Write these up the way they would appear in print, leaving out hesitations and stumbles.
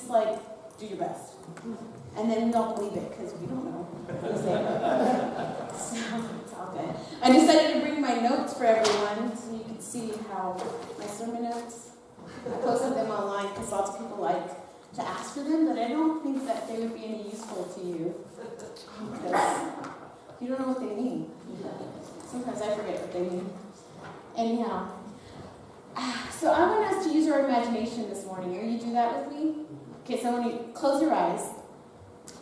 just like, do your best. And then we all believe it because we don't know what to say. So it's all good. I decided to bring my notes for everyone so you can see how my sermon notes. I posted them online because lots of people like to ask for them, but I don't think that they would be any useful to you because you don't know what they mean. Sometimes I forget what they mean. Anyhow, so I want us to use our imagination this morning. Are you do that with me? Okay, so I want you to close your eyes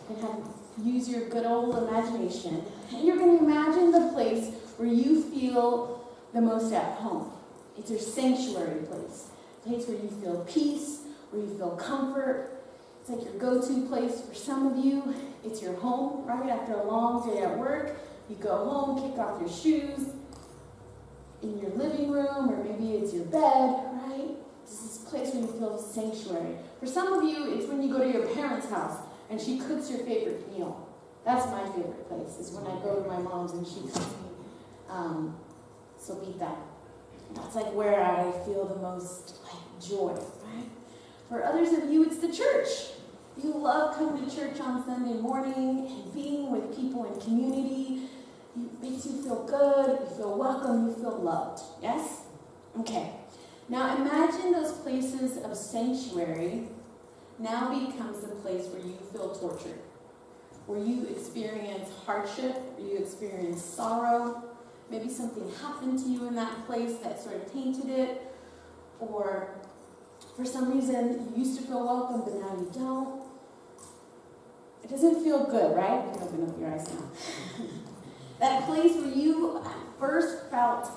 and use your good old imagination. And you're going to imagine the place where you feel the most at home. It's your sanctuary place. A place where you feel peace, where you feel comfort. It's like your go-to place for some of you. It's your home, right? After a long day at work, you go home, kick off your shoes in your living room, or maybe it's your bed, right? This is a place where you feel sanctuary. For some of you, it's when you go to your parents' house and she cooks your favorite meal. That's my favorite place, is when I go to my mom's and she cooks me. So beat that. That's like where I feel the most joy, right? For others of you, it's the church. You love coming to church on Sunday morning and being with people in community. It makes you feel good, you feel welcome, you feel loved. Yes? Okay. Now imagine those places of sanctuary now becomes the place where you feel tortured, where you experience hardship, where you experience sorrow. Maybe something happened to you in that place that sort of tainted it, or for some reason you used to feel welcome, but now you don't. It doesn't feel good, right? You can open up your eyes now. That place where you first felt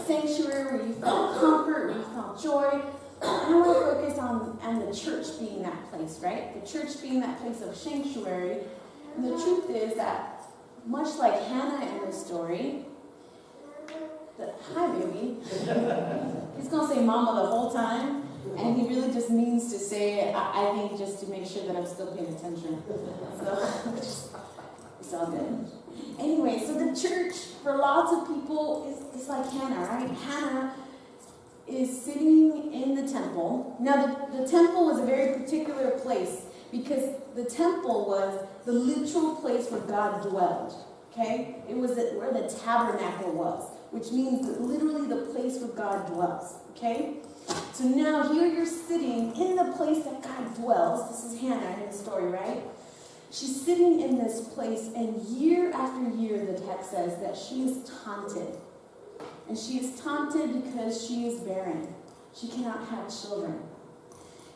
sanctuary, where you felt comfort, where you felt joy. I want to focus on the church being that place, right? The church being that place of sanctuary. And the truth is that, much like Hannah in the story, hi baby, he's going to say mama the whole time, and he really just means to say it, I think, just to make sure that I'm still paying attention. So, it's all good. Anyway, so the church, for lots of people, is like Hannah, right? Hannah is sitting in the temple. Now, the temple was a very particular place because the temple was the literal place where God dwelled, okay? It was where the tabernacle was, which means that literally the place where God dwells, okay? So now here you're sitting in the place that God dwells. This is Hannah in the story, right? She's sitting in this place, and year after year, the text says that she is taunted. And she is taunted because she is barren. She cannot have children.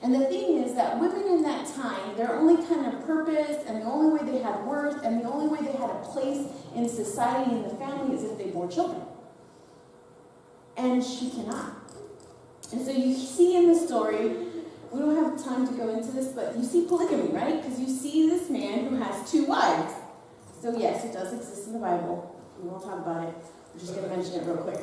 And the thing is that women in that time, their only kind of purpose, and the only way they had worth, and the only way they had a place in society and the family is if they bore children. And she cannot. And so you see in the story, we don't have time to go into this, but you see polygamy, right? Because you see this man who has 2 wives. So yes, it does exist in the Bible. We won't talk about it. We're just going to mention it real quick.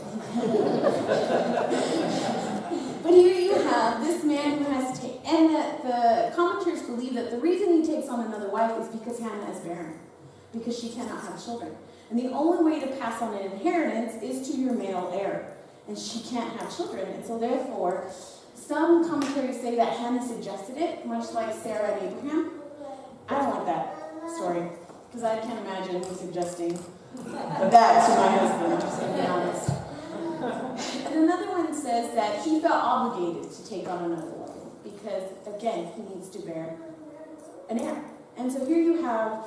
But here you have this man who has and the commentators believe that the reason he takes on another wife is because Hannah is barren, because she cannot have children. And the only way to pass on an inheritance is to your male heir. And she can't have children. And so therefore, some commentators say that Hannah suggested it, much like Sarah and Abraham. I don't like that story, because I can't imagine me suggesting that to my husband, just to be honest. And another one says that he felt obligated to take on another wife, because, again, he needs to bear an heir. And so here you have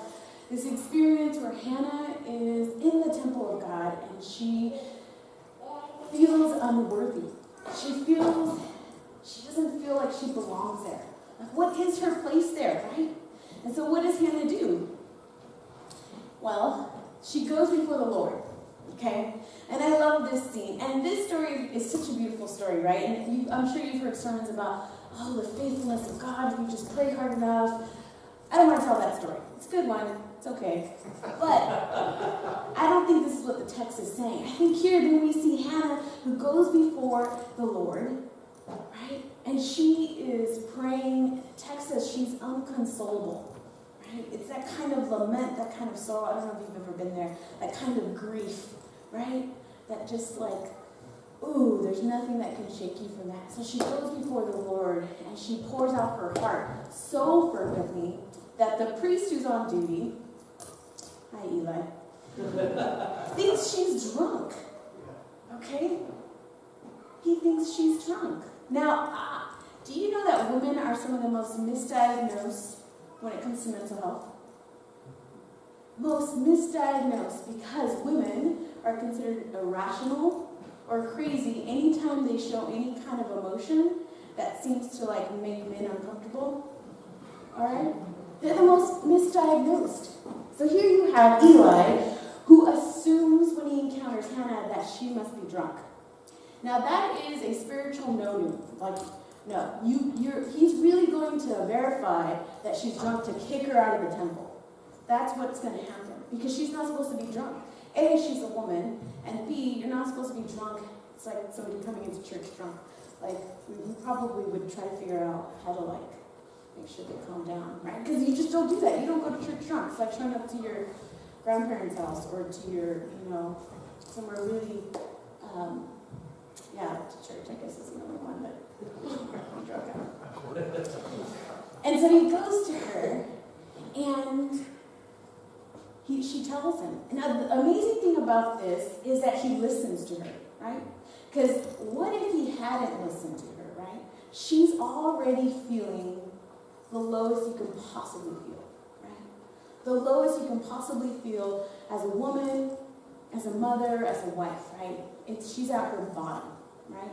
this experience where Hannah is in the temple of God, and she feels unworthy. She doesn't feel like she belongs there. Like, what is her place there, right? And so what does Hannah do? Well, she goes before the Lord, okay? And I love this scene. And this story is such a beautiful story, right? And I'm sure you've heard sermons about, the faithfulness of God if you just pray hard enough. I don't want to tell that story. It's a good one. It's okay. But I don't think this is what the text is saying. I think here then we see Hannah who goes before the Lord, right? And she is praying. The text says she's unconsolable, right? It's that kind of lament, that kind of sorrow. I don't know if you've ever been there. That kind of grief, right? That just like ooh, there's nothing that can shake you from that. So she goes before the Lord and she pours out her heart so fervently that the priest who's on duty, hi Eli, thinks she's drunk. Okay? He thinks she's drunk. Now, do you know that women are some of the most misdiagnosed when it comes to mental health? Most misdiagnosed because women are considered irrational or crazy anytime they show any kind of emotion that seems to like make men uncomfortable. Alright? They're the most misdiagnosed. So here you have Eli, who assumes when he encounters Hannah that she must be drunk. Now that is a spiritual no-no. Like, no, he's really going to verify that she's drunk to kick her out of the temple. That's what's going to happen. Because she's not supposed to be drunk. A, she's a woman, and B, you're not supposed to be drunk. It's like somebody coming into church drunk. Like, we probably would try to figure out how to, like, make sure they calm down, right? Because you just don't do that. You don't go to church drunk. It's like showing up to your grandparents' house or to your, somewhere really, to church, I guess is another one, but I'm drunk out. And so he goes to her, and she tells him. Now, the amazing thing about this is that he listens to her, right? Because what if he hadn't listened to her, right? She's already feeling the lowest you can possibly feel, right? The lowest you can possibly feel as a woman, as a mother, as a wife, right? She's at her bottom, right?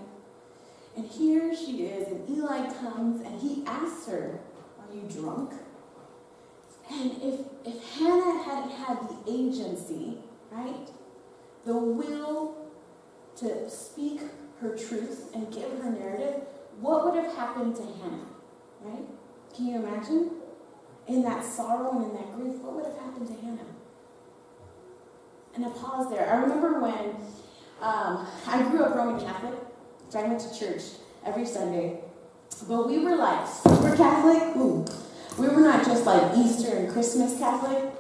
And here she is, and Eli comes, and he asks her, "Are you drunk?" And if Hannah hadn't had the agency, right, the will to speak her truth and give her narrative, what would have happened to Hannah, right? Can you imagine? In that sorrow and in that grief, what would have happened to Hannah? And I pause there. I remember when I grew up Roman Catholic, so I went to church every Sunday, but we were like super Catholic. Ooh. We were not just like Easter and Christmas Catholic.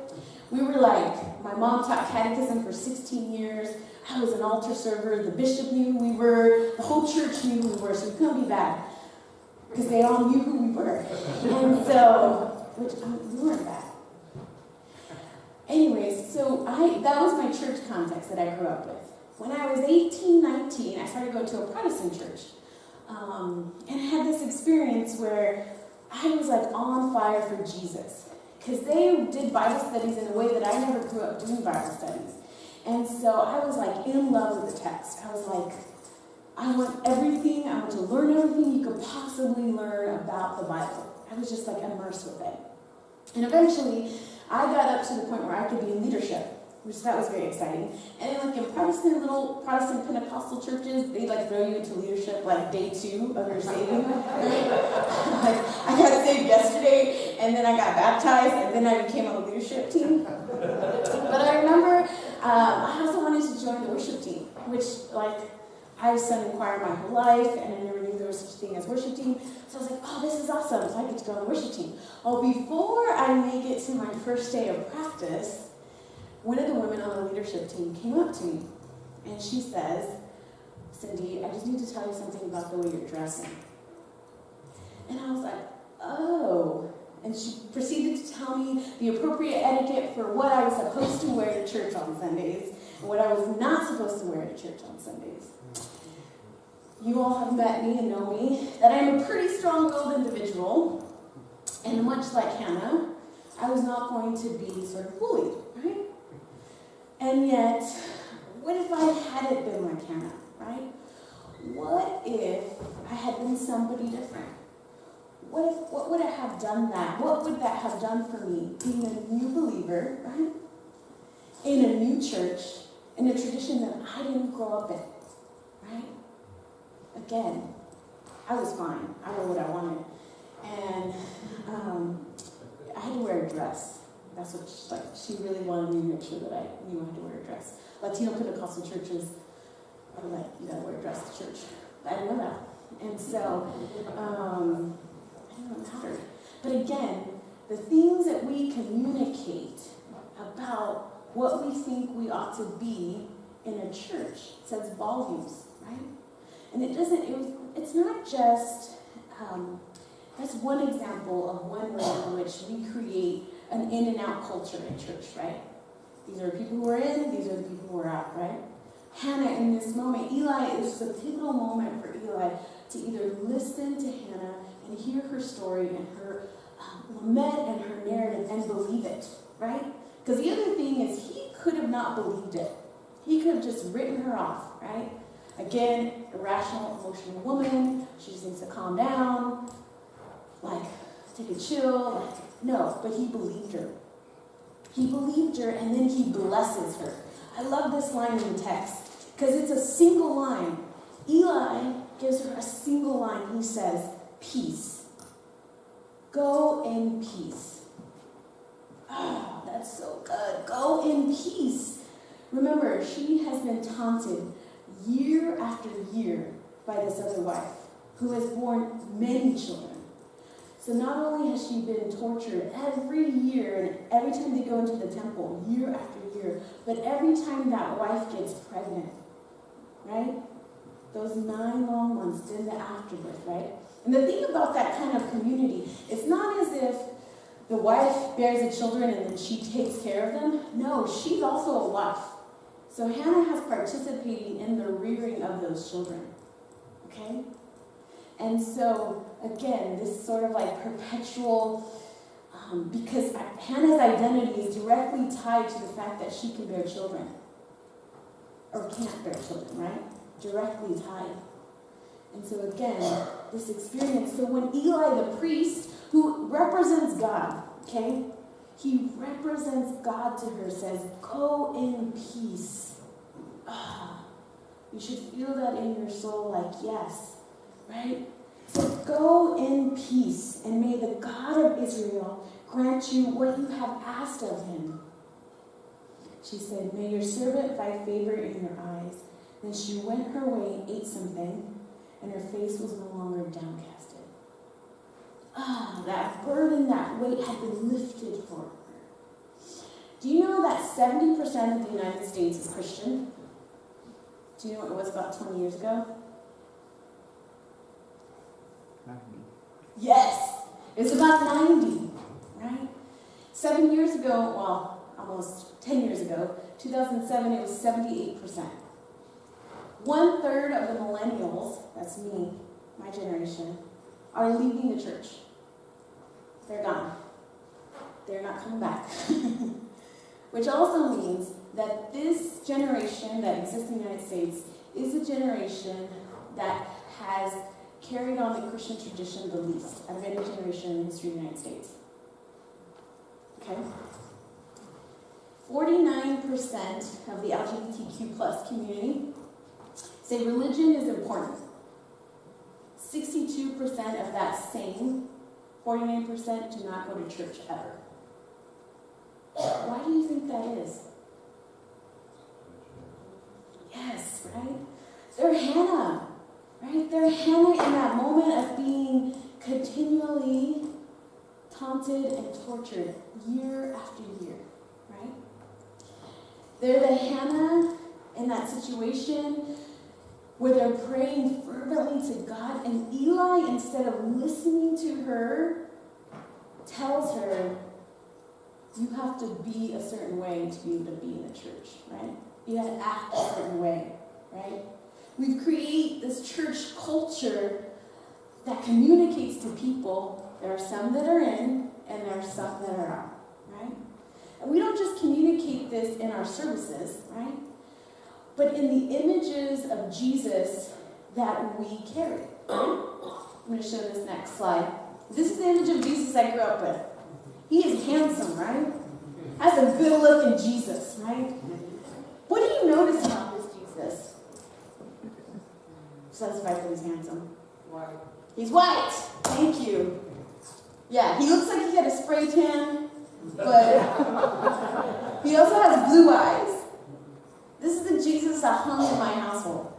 We were like, my mom taught catechism for 16 years. I was an altar server. The bishop knew who we were. The whole church knew who we were, so we couldn't be bad. Because they all knew who we were. And so, we weren't bad. Anyways, so that was my church context that I grew up with. When I was 18, 19, I started going to a Protestant church. And I had this experience where I was like on fire for Jesus. Because they did Bible studies in a way that I never grew up doing Bible studies. And so I was like in love with the text. I was like, I want everything, I want to learn everything you could possibly learn about the Bible. I was just like immersed with it. And eventually, I got up to the point where I could be in leadership, which that was very exciting. And then like in little Protestant Pentecostal churches, they like throw you into leadership like day 2 of your saving. Right? Like, I got saved yesterday, and then I got baptized, and then I became on the leadership team. But I remember I also wanted to join the worship team, which like I sung in choir my whole life, and I never knew there was such a thing as worship team. So I was like, oh, this is awesome, so I get to go on the worship team. Well, before I make it to my first day of practice, one of the women on the leadership team came up to me, and she says, "Cindy, I just need to tell you something about the way you're dressing." And I was like, oh. And she proceeded to tell me the appropriate etiquette for what I was supposed to wear to church on Sundays, and what I was not supposed to wear to church on Sundays. You all have met me and know me, that I am a pretty strong-willed individual, and much like Hannah, I was not going to be sort of bullied, right? And yet, what if I hadn't been like Hannah, right? What if I had been somebody different? What would I have done that? What would that have done for me, being a new believer, right? In a new church, in a tradition that I didn't grow up in, right? Again, I was fine. I wore what I wanted. And I had to wear a dress. That's what she really wanted me to make sure that I knew I had to wear a dress. Latino Pentecostal churches are like, you gotta wear a dress to church. I didn't know that. And so, I didn't know it mattered. But again, the things that we communicate about what we think we ought to be in a church says volumes, right? And it's not just, that's one example of one way in which we create an in and out culture in church, right? These are people who are in, these are the people who are out, right? Hannah, in this moment, it was a pivotal moment for Eli to either listen to Hannah and hear her story and her lament and her narrative and believe it, right? Because the other thing is, he could have not believed it. He could have just written her off, right? Again, irrational, emotional woman. She just needs to calm down, take a chill. No, but he believed her. He believed her, and then he blesses her. I love this line in the text, because it's a single line. Eli gives her a single line. He says, peace. Go in peace. Oh, that's so good. Go in peace. Remember, she has been taunted year after year by this other wife, who has borne many children. So not only has she been tortured every year, and every time they go into the temple, year after year, but every time that wife gets pregnant, right? Those 9 long months, then the afterbirth, right? And the thing about that kind of community, it's not as if the wife bears the children and then she takes care of them. No, she's also a wife. So Hannah has participated in the rearing of those children, okay? And so, again, this sort of perpetual, because Hannah's identity is directly tied to the fact that she can bear children, or can't bear children, right? Directly tied. And so again, this experience, so when Eli the priest, who represents God, okay? He represents God to her, says, go in peace. You should feel that in your soul, yes, right? So go in peace, and may the God of Israel grant you what you have asked of him. She said, may your servant find favor in your eyes. Then she went her way, ate something, and her face was no longer downcasted. That burden, that weight had been lifted for her. Do you know that 70% of the United States is Christian? Do you know what it was about 20 years ago? 90. Yes, it's about 90, right? 7 years ago, well, almost 10 years ago, 2007, it was 78%. 1/3 of the millennials, that's me, my generation, are leaving the church. They're gone. They're not coming back. Which also means that this generation that exists in the United States is a generation that has carried on the Christian tradition the least out of any generation in the history of the United States. Okay? 49% of the LGBTQ plus community say religion is important. 62% of that same 49% do not go to church ever. Why do you think that is? Yes, right? They're Hannah, right? They're Hannah in that moment of being continually taunted and tortured year after year, right? They're the Hannah in that situation where they're praying fervently to God, and Eli, instead of listening to her, tells her, you have to be a certain way to be able to be in the church, right? You have to act a certain way, right? We've created this church culture that communicates to people. There are some that are in, and there are some that are out, right? And we don't just communicate this in our services, right? But in the images of Jesus that we carry. Right? I'm going to show this next slide. This is the image of Jesus I grew up with. He is handsome, right? Has a good look in Jesus, right? What do you notice about this Jesus? Besides the fact that he's handsome. White. He's white. Thank you. Yeah, he looks like he had a spray tan, but he also has blue eyes. This is the Jesus that hung in my household.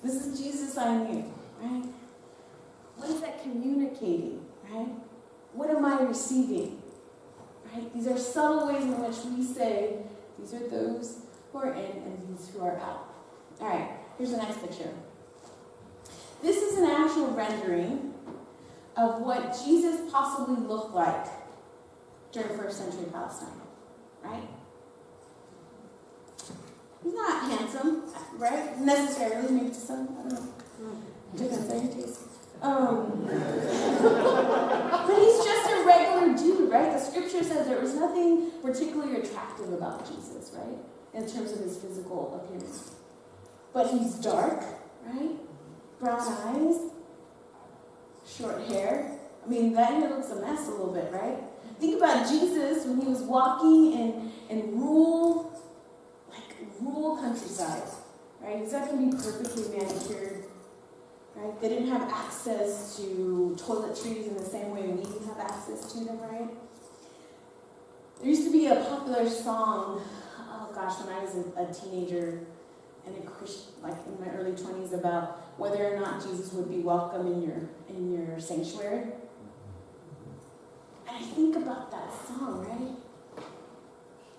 This is Jesus I knew, right? What is that communicating, right? What am I receiving, right? These are subtle ways in which we say, these are those who are in and these who are out. All right, here's the next picture. This is an actual rendering of what Jesus possibly looked like during first century Palestine, right? He's not handsome, right? Necessarily, maybe to some, I don't know. Depends on your taste. But he's just a regular dude, right? The scripture says there was nothing particularly attractive about Jesus, right? In terms of his physical appearance. But he's dark, right? Brown eyes, short hair. I mean, that hair looks a mess a little bit, right? Think about Jesus when he was walking in rural countryside, right? He's not going to be perfectly manicured, right? They didn't have access to toiletries in the same way we have access to them, right? There used to be a popular song, oh gosh, when I was a teenager and a Christian, like in my early 20s, about whether or not Jesus would be welcome in your sanctuary. And I think about that song, right?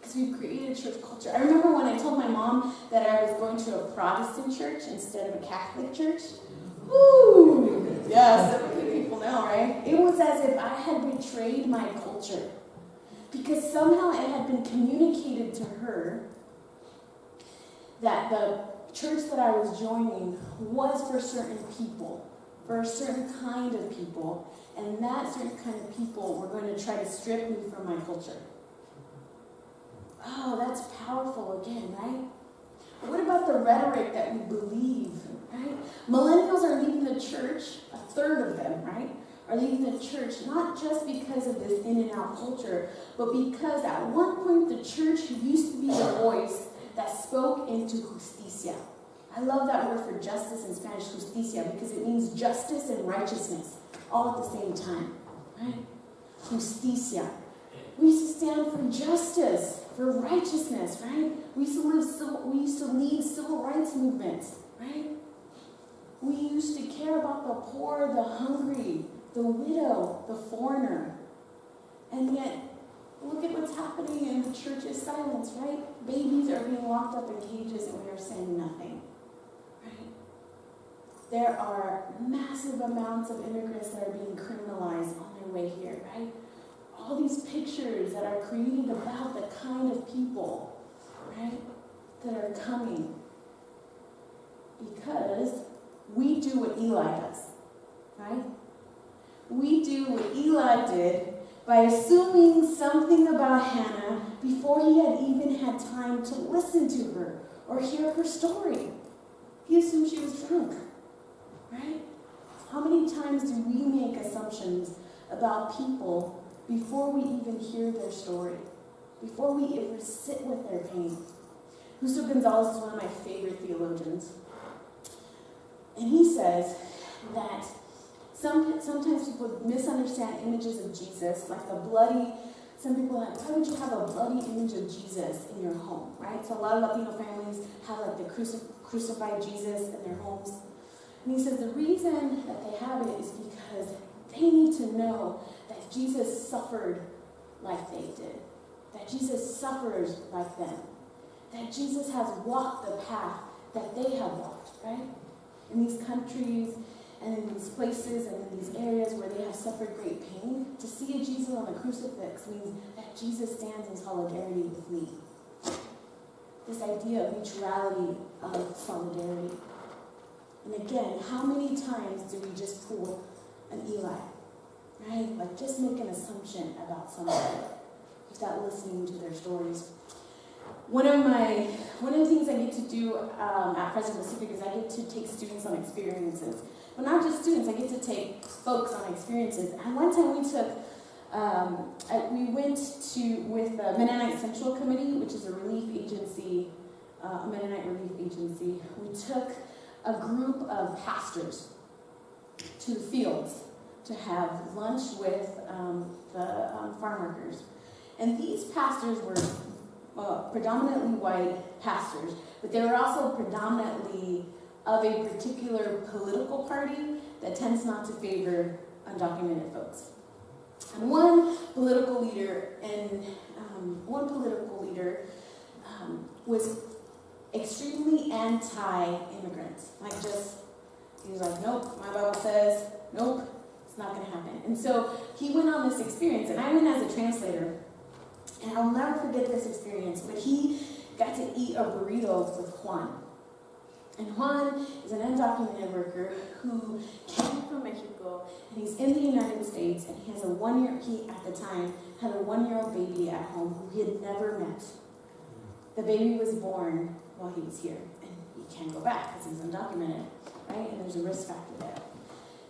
Because we've created church culture. I remember when I told my mom that I was going to a Protestant church instead of a Catholic church. Woo! Yes, that's what people know, right? It was as if I had betrayed my culture. Because somehow it had been communicated to her that the church that I was joining was for certain people, for a certain kind of people, and that certain kind of people were going to try to strip me from my culture. Oh, that's powerful again, right? What about the rhetoric that we believe, right? Millennials are leaving the church, a third of them, right, are leaving the church not just because of this in and out culture, but because at one point the church used to be the voice that spoke into justicia. I love that word for justice in Spanish, justicia, because it means justice and righteousness all at the same time, right? Justicia. We used to stand for justice, for righteousness, right? We used to lead civil rights movements, right? We used to care about the poor, the hungry, the widow, the foreigner. And yet, look at what's happening in the church's silence, right? Babies are being locked up in cages and we are saying nothing, right? There are massive amounts of immigrants that are being criminalized on their way here, right? All these pictures that are created about the kind of people, right, that are coming. Because we do what Eli does, right? We do what Eli did by assuming something about Hannah before he had even had time to listen to her or hear her story. He assumed she was drunk, right? How many times do we make assumptions about people before we even hear their story, before we ever sit with their pain? Justo Gonzalez is one of my favorite theologians. And he says that sometimes people misunderstand images of Jesus, like the bloody, some people are like, why would you have a bloody image of Jesus in your home, right? So a lot of Latino families have like the crucified Jesus in their homes. And he says the reason that they have it is because they need to know that Jesus suffered like they did, that Jesus suffers like them, that Jesus has walked the path that they have walked, right? In these countries and in these places and in these areas where they have suffered great pain, to see a Jesus on a crucifix means that Jesus stands in solidarity with me. This idea of mutuality, of solidarity. And again, how many times do we just pull an Eli, right? Like just make an assumption about somebody without listening to their stories. One of the things I get to do at Fresno Pacific is I get to take students on experiences. But not just students, I get to take folks on experiences. And one time we went with the Mennonite Central Committee, which is a relief agency, a Mennonite relief agency. We took a group of pastors to the fields to have lunch with the farm workers. And these pastors were predominantly white pastors, but they were also predominantly of a particular political party that tends not to favor undocumented folks. And one political leader was extremely anti-immigrant, like just He was like, nope, my Bible says, nope, it's not going to happen. And so he went on this experience, and I went as a translator. And I'll never forget this experience, but he got to eat a burrito with Juan. And Juan is an undocumented worker who came from Mexico, and he's in the United States, and he has he at the time had a 1-year-old baby at home who he had never met. The baby was born while he was here, and he can't go back because he's undocumented, right? And there's a risk factor there.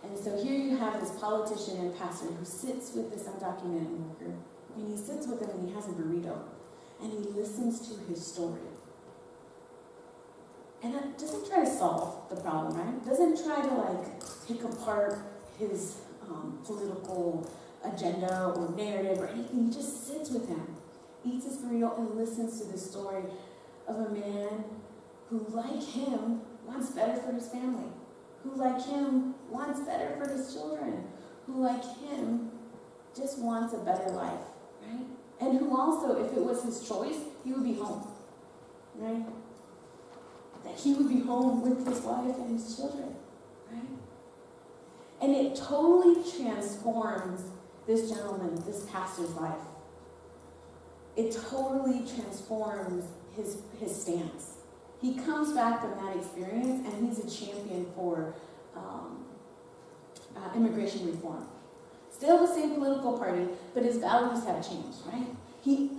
And so here you have this politician and pastor who sits with this undocumented worker, and he sits with him and he has a burrito, and he listens to his story. And it doesn't try to solve the problem, right? Doesn't try to pick apart his political agenda or narrative or anything. He just sits with him, eats his burrito, and listens to the story of a man who, like him, wants better for his family, who, like him, wants better for his children, who, like him, just wants a better life, right? And who also, if it was his choice, he would be home, right? That he would be home with his wife and his children, right? And it totally transforms this gentleman, this pastor's life. It totally transforms his stance. He comes back from that experience, and he's a champion for immigration reform. Still the same political party, but his values have changed, right? He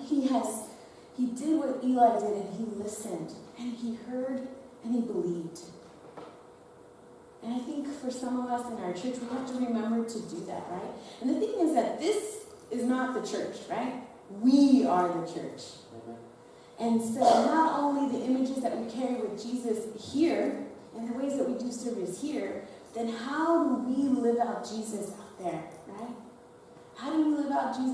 did what Eli did, and he listened, and he heard, and he believed. And I think for some of us in our church, we have to remember to do that, right? And the thing is that this is not the church, right? We are the church. And so not only the images that we carry with Jesus here, and the ways that we do service here, then how do we live out Jesus out there, right? How do we live out Jesus